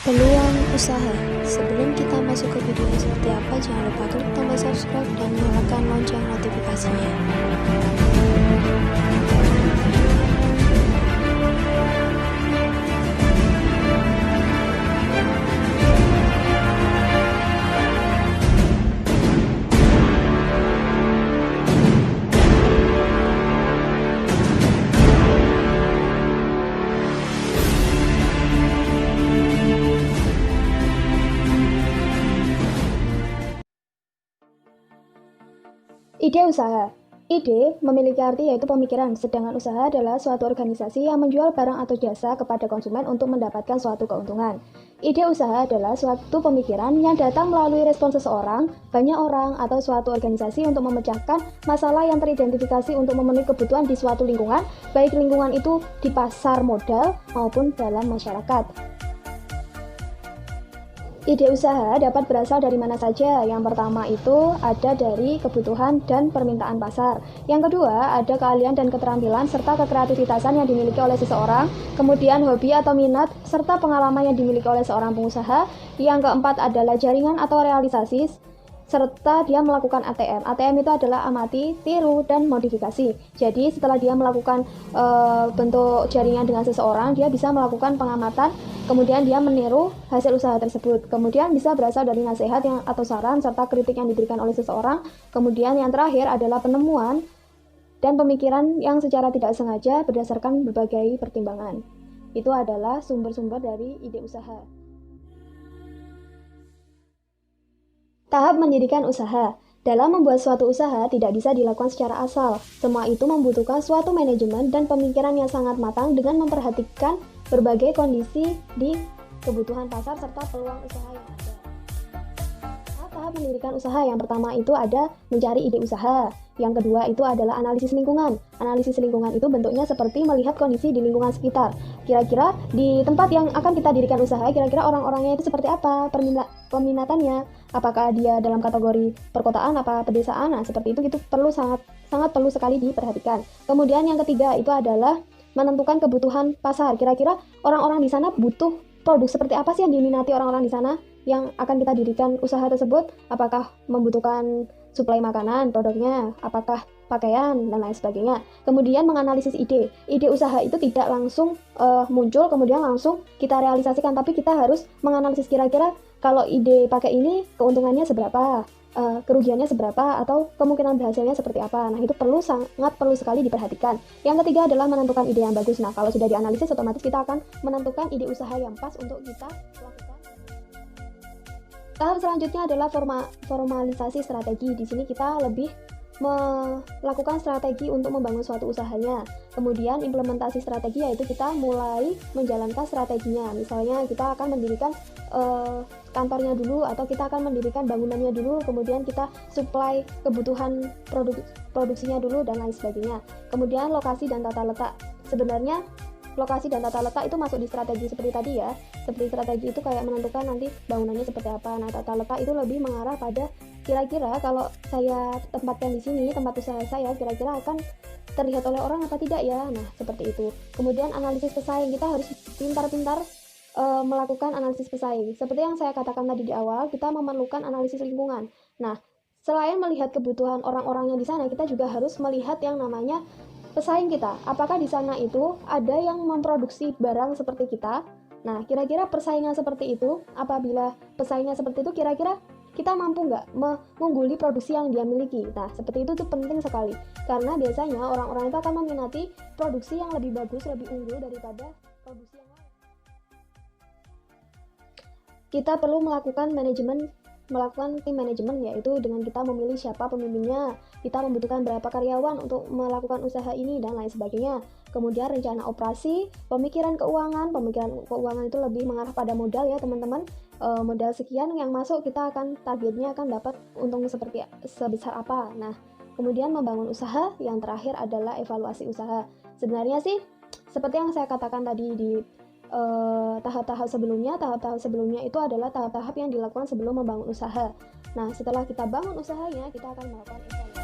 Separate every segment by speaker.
Speaker 1: Peluang usaha. Sebelum kita masuk ke video yang seperti apa, jangan lupa klik tombol subscribe dan nyalakan lonceng notifikasinya. Ide usaha. Ide memiliki arti yaitu pemikiran, sedangkan usaha adalah suatu organisasi yang menjual barang atau jasa kepada konsumen untuk mendapatkan suatu keuntungan. Ide usaha adalah suatu pemikiran yang datang melalui respon seseorang, banyak orang, atau suatu organisasi untuk memecahkan masalah yang teridentifikasi untuk memenuhi kebutuhan di suatu lingkungan, baik lingkungan itu di pasar modal maupun dalam masyarakat. Ide usaha dapat berasal dari mana saja. Yang pertama itu ada dari kebutuhan dan permintaan pasar. Yang kedua ada keahlian dan keterampilan serta kekreativitasan yang dimiliki oleh seseorang. Kemudian hobi atau minat serta pengalaman yang dimiliki oleh seorang pengusaha. Yang keempat adalah jaringan atau realisasi serta dia melakukan ATM. ATM itu adalah amati, tiru, dan modifikasi. Jadi setelah dia melakukan bentuk jaringan dengan seseorang, dia bisa melakukan pengamatan, kemudian dia meniru hasil usaha tersebut. Kemudian bisa berasal dari nasihat atau saran serta kritik yang diberikan oleh seseorang. Kemudian yang terakhir adalah penemuan dan pemikiran yang secara tidak sengaja berdasarkan berbagai pertimbangan. Itu adalah sumber-sumber dari ide usaha. Tahap mendirikan usaha. Dalam membuat suatu usaha tidak bisa dilakukan secara asal. Semua itu membutuhkan suatu manajemen dan pemikiran yang sangat matang dengan memperhatikan berbagai kondisi di kebutuhan pasar serta peluang usaha yang ada. Tahap mendirikan usaha yang pertama itu ada mencari ide usaha. Yang kedua itu adalah analisis lingkungan. Analisis lingkungan itu bentuknya seperti melihat kondisi di lingkungan sekitar. Kira-kira di tempat yang akan kita dirikan usaha, kira-kira orang-orangnya itu seperti apa, peminatannya, apakah dia dalam kategori perkotaan apa pedesaan. Nah, seperti itu perlu sangat perlu sekali diperhatikan. Kemudian yang ketiga itu adalah menentukan kebutuhan pasar. Kira-kira orang-orang di sana butuh produk seperti apa sih yang diminati orang-orang di sana yang akan kita dirikan usaha tersebut? Apakah membutuhkan suplai makanan, produknya, apakah pakaian, dan lain sebagainya. Kemudian menganalisis ide. Ide usaha itu tidak langsung muncul, kemudian langsung kita realisasikan, tapi kita harus menganalisis kira-kira kalau ide pakai ini keuntungannya seberapa, kerugiannya seberapa, atau kemungkinan berhasilnya seperti apa. Nah, itu sangat perlu sekali diperhatikan. Yang ketiga adalah menentukan ide yang bagus. Nah, kalau sudah dianalisis, otomatis kita akan menentukan ide usaha yang pas untuk kita lakukan. Tahap selanjutnya adalah formalisasi strategi. Di sini kita lebih melakukan strategi untuk membangun suatu usahanya. Kemudian implementasi strategi yaitu kita mulai menjalankan strateginya. Misalnya kita akan mendirikan kantornya dulu, atau kita akan mendirikan bangunannya dulu, kemudian kita supply kebutuhan produksinya dulu, dan lain sebagainya. Kemudian lokasi dan tata letak. Sebenarnya lokasi dan tata letak itu masuk di strategi seperti tadi ya. Seperti strategi itu kayak menentukan nanti bangunannya seperti apa. Nah, tata letak itu lebih mengarah pada kira-kira kalau saya tempatkan di sini, tempat usaha saya kira-kira akan terlihat oleh orang apa tidak ya. Nah, seperti itu. Kemudian analisis pesaing, kita harus pintar-pintar melakukan analisis pesaing. Seperti yang saya katakan tadi di awal, kita memerlukan analisis lingkungan. Nah, selain melihat kebutuhan orang-orang yang di sana, kita juga harus melihat yang namanya pesaing kita. Apakah di sana itu ada yang memproduksi barang seperti kita? Nah, kira-kira persaingan seperti itu, apabila pesaingnya seperti itu, kira-kira kita mampu nggak mengungguli produksi yang dia miliki? Nah, seperti itu tuh penting sekali. Karena biasanya orang-orang itu akan meminati produksi yang lebih bagus, lebih unggul daripada produksi yang lain. Kita perlu melakukan tim manajemen, yaitu dengan kita memilih siapa pemimpinnya, kita membutuhkan berapa karyawan untuk melakukan usaha ini, dan lain sebagainya. Kemudian rencana operasi, pemikiran keuangan itu lebih mengarah pada modal ya teman-teman. Modal sekian yang masuk, kita akan targetnya akan dapat untung sebesar apa. Nah, kemudian membangun usaha, yang terakhir adalah evaluasi usaha. Sebenarnya sih seperti yang saya katakan tadi di tahap-tahap sebelumnya itu adalah tahap-tahap yang dilakukan sebelum membangun usaha. Nah, setelah kita bangun usahanya, kita akan melakukan evaluasi.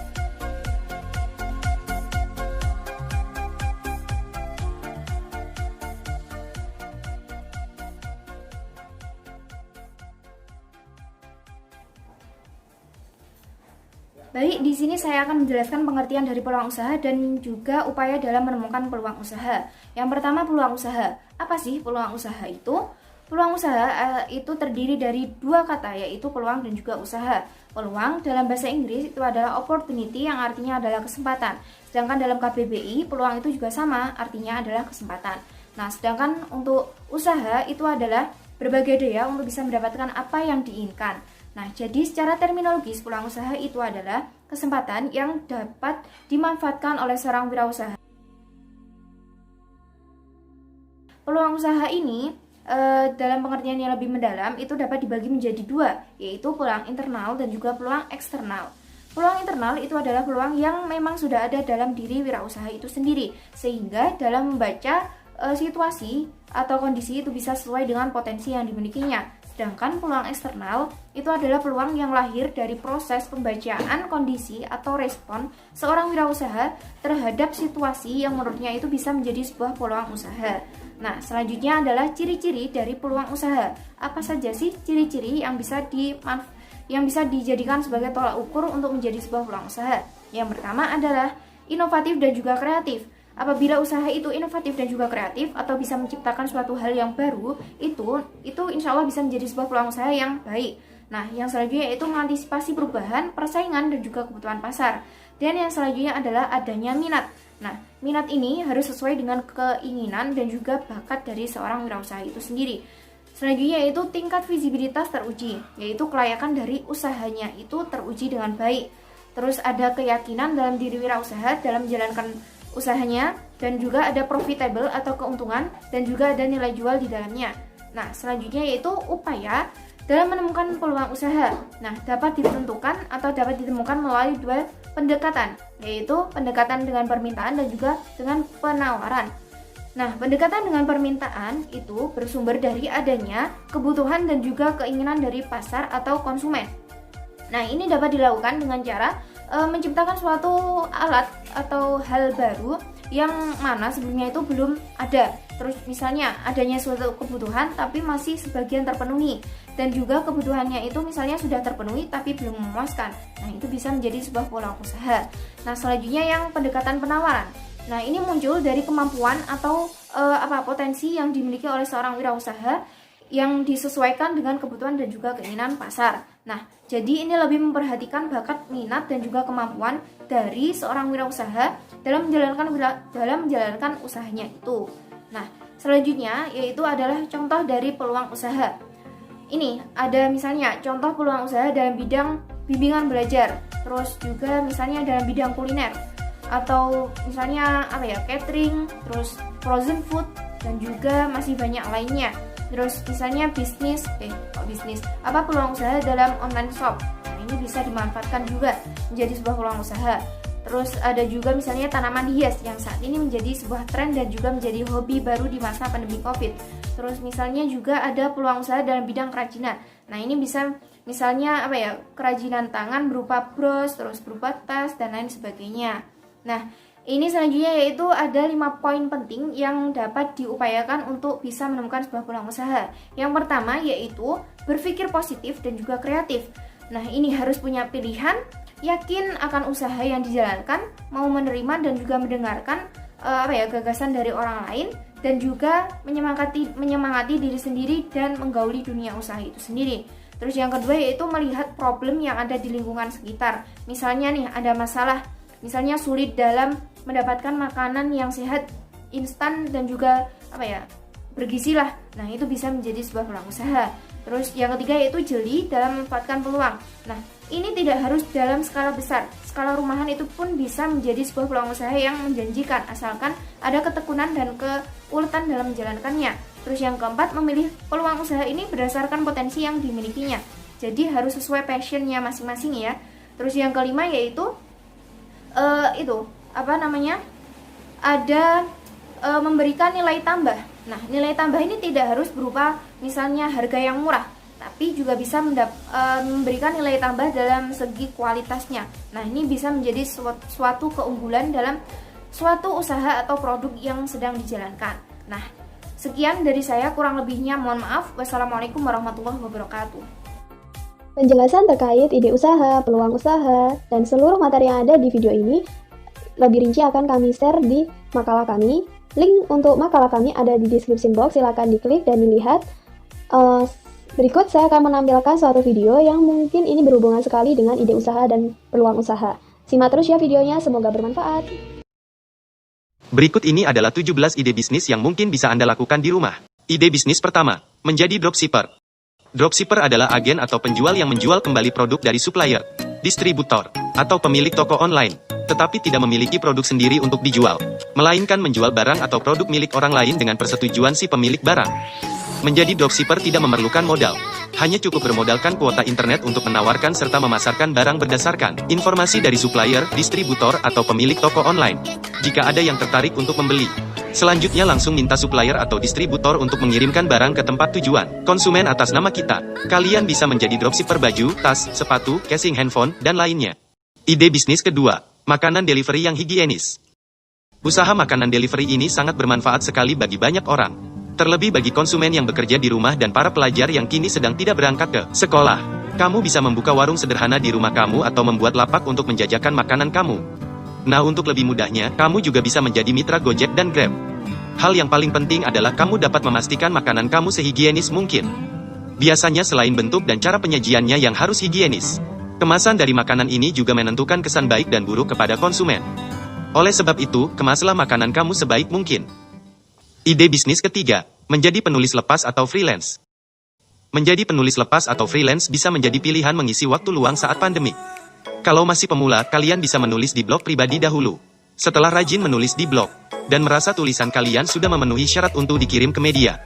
Speaker 2: Baik, di sini saya akan menjelaskan pengertian dari peluang usaha dan juga upaya dalam menemukan peluang usaha. Yang pertama, peluang usaha. Apa sih peluang usaha itu? Peluang usaha itu terdiri dari dua kata, yaitu peluang dan juga usaha. Peluang dalam bahasa Inggris itu adalah opportunity, yang artinya adalah kesempatan. Sedangkan dalam KBBI, peluang itu juga sama, artinya adalah kesempatan. Nah, sedangkan untuk usaha itu adalah berbagai daya untuk bisa mendapatkan apa yang diinginkan. Nah, jadi secara terminologis, peluang usaha itu adalah kesempatan yang dapat dimanfaatkan oleh seorang wirausaha. Peluang usaha ini dalam pengertian yang lebih mendalam itu dapat dibagi menjadi dua, yaitu peluang internal dan juga peluang eksternal. Peluang internal itu adalah peluang yang memang sudah ada dalam diri wirausaha itu sendiri, sehingga dalam membaca situasi atau kondisi itu bisa sesuai dengan potensi yang dimilikinya. Sedangkan peluang eksternal itu adalah peluang yang lahir dari proses pembacaan kondisi atau respon seorang wirausaha terhadap situasi yang menurutnya itu bisa menjadi sebuah peluang usaha. Nah, selanjutnya adalah ciri-ciri dari peluang usaha. Apa saja sih ciri-ciri yang bisa dijadikan sebagai tolak ukur untuk menjadi sebuah peluang usaha? Yang pertama adalah inovatif dan juga kreatif. Apabila usaha itu inovatif dan juga kreatif atau bisa menciptakan suatu hal yang baru, itu insya Allah bisa menjadi sebuah peluang usaha yang baik. Nah, yang selanjutnya yaitu mengantisipasi perubahan, persaingan, dan juga kebutuhan pasar. Dan yang selanjutnya adalah adanya minat. Nah, minat ini harus sesuai dengan keinginan dan juga bakat dari seorang wirausaha itu sendiri. Selanjutnya yaitu tingkat visibilitas teruji, yaitu kelayakan dari usahanya itu teruji dengan baik. Terus ada keyakinan dalam diri wirausaha dalam menjalankan usahanya, dan juga ada profitable atau keuntungan, dan juga ada nilai jual di dalamnya. Nah, selanjutnya yaitu upaya dalam menemukan peluang usaha. Nah, dapat ditentukan atau dapat ditemukan melalui dua pendekatan, yaitu pendekatan dengan permintaan dan juga dengan penawaran. Nah, pendekatan dengan permintaan itu bersumber dari adanya kebutuhan dan juga keinginan dari pasar atau konsumen. Nah, ini dapat dilakukan dengan cara menciptakan suatu alat atau hal baru yang mana sebelumnya itu belum ada. Terus misalnya adanya suatu kebutuhan tapi masih sebagian terpenuhi, dan juga kebutuhannya itu misalnya sudah terpenuhi tapi belum memuaskan. Nah, itu bisa menjadi sebuah peluang usaha. Nah, selanjutnya yang pendekatan penawaran. Nah, ini muncul dari kemampuan atau potensi yang dimiliki oleh seorang wirausaha yang disesuaikan dengan kebutuhan dan juga keinginan pasar. Nah, jadi ini lebih memperhatikan bakat, minat, dan juga kemampuan dari seorang wirausaha dalam menjalankan usahanya itu. Nah, selanjutnya yaitu adalah contoh dari peluang usaha. Ini ada misalnya contoh peluang usaha dalam bidang bimbingan belajar, terus juga misalnya dalam bidang kuliner, atau misalnya catering, terus frozen food, dan juga masih banyak lainnya. Terus misalnya peluang usaha dalam online shop. Nah, ini bisa dimanfaatkan juga menjadi sebuah peluang usaha. Terus ada juga misalnya tanaman hias yang saat ini menjadi sebuah tren dan juga menjadi hobi baru di masa pandemi Covid. Terus misalnya juga ada peluang usaha dalam bidang kerajinan. Nah, ini bisa misalnya kerajinan tangan berupa bros, terus berupa tas, dan lain sebagainya. Nah, ini selanjutnya yaitu ada 5 poin penting yang dapat diupayakan untuk bisa menemukan sebuah peluang usaha. Yang pertama yaitu berpikir positif dan juga kreatif. Nah, ini harus punya pilihan, yakin akan usaha yang dijalankan, mau menerima dan juga mendengarkan gagasan dari orang lain, dan juga menyemangati diri sendiri dan menggauli dunia usaha itu sendiri. Terus yang kedua yaitu melihat problem yang ada di lingkungan sekitar. Misalnya nih ada masalah, misalnya sulit dalam mendapatkan makanan yang sehat, instan, dan juga bergizi lah. Nah, itu bisa menjadi sebuah peluang usaha. Terus yang ketiga yaitu jeli dalam memanfaatkan peluang. Nah, ini tidak harus dalam skala besar. Skala rumahan itu pun bisa menjadi sebuah peluang usaha yang menjanjikan, asalkan ada ketekunan dan keuletan dalam menjalankannya. Terus yang keempat, memilih peluang usaha ini berdasarkan potensi yang dimilikinya. Jadi harus sesuai passionnya masing-masing ya. Terus yang kelima yaitu ada memberikan nilai tambah. Nah, nilai tambah ini tidak harus berupa misalnya harga yang murah, tapi juga bisa memberikan nilai tambah dalam segi kualitasnya. Nah, ini bisa menjadi suatu keunggulan dalam suatu usaha atau produk yang sedang dijalankan. Nah, sekian dari saya, kurang lebihnya mohon maaf. Wassalamualaikum warahmatullahi wabarakatuh.
Speaker 1: Penjelasan terkait ide usaha, peluang usaha, dan seluruh materi yang ada di video ini lebih rinci akan kami share di makalah kami. Link untuk makalah kami ada di description box, silakan diklik dan dilihat. Berikut saya akan menampilkan suatu video yang mungkin ini berhubungan sekali dengan ide usaha dan peluang usaha. Simak terus ya videonya, semoga bermanfaat.
Speaker 3: Berikut ini adalah 17 ide bisnis yang mungkin bisa Anda lakukan di rumah. Ide bisnis pertama, menjadi dropshipper. Dropshipper adalah agen atau penjual yang menjual kembali produk dari supplier, distributor, atau pemilik toko online, tetapi tidak memiliki produk sendiri untuk dijual, melainkan menjual barang atau produk milik orang lain dengan persetujuan si pemilik barang. Menjadi dropshipper tidak memerlukan modal, hanya cukup bermodalkan kuota internet untuk menawarkan serta memasarkan barang berdasarkan informasi dari supplier, distributor, atau pemilik toko online. Jika ada yang tertarik untuk membeli, selanjutnya langsung minta supplier atau distributor untuk mengirimkan barang ke tempat tujuan konsumen atas nama kita. Kalian bisa menjadi dropshipper baju, tas, sepatu, casing handphone, dan lainnya. Ide bisnis kedua, makanan delivery yang higienis. Usaha makanan delivery ini sangat bermanfaat sekali bagi banyak orang. Terlebih bagi konsumen yang bekerja di rumah dan para pelajar yang kini sedang tidak berangkat ke sekolah. Kamu bisa membuka warung sederhana di rumah kamu atau membuat lapak untuk menjajakan makanan kamu. Nah, untuk lebih mudahnya, kamu juga bisa menjadi mitra Gojek dan Grab. Hal yang paling penting adalah kamu dapat memastikan makanan kamu sehigienis mungkin. Biasanya selain bentuk dan cara penyajiannya yang harus higienis, kemasan dari makanan ini juga menentukan kesan baik dan buruk kepada konsumen. Oleh sebab itu, kemaslah makanan kamu sebaik mungkin. Ide bisnis ketiga, menjadi penulis lepas atau freelance. Menjadi penulis lepas atau freelance bisa menjadi pilihan mengisi waktu luang saat pandemi. Kalau masih pemula, kalian bisa menulis di blog pribadi dahulu. Setelah rajin menulis di blog, dan merasa tulisan kalian sudah memenuhi syarat untuk dikirim ke media,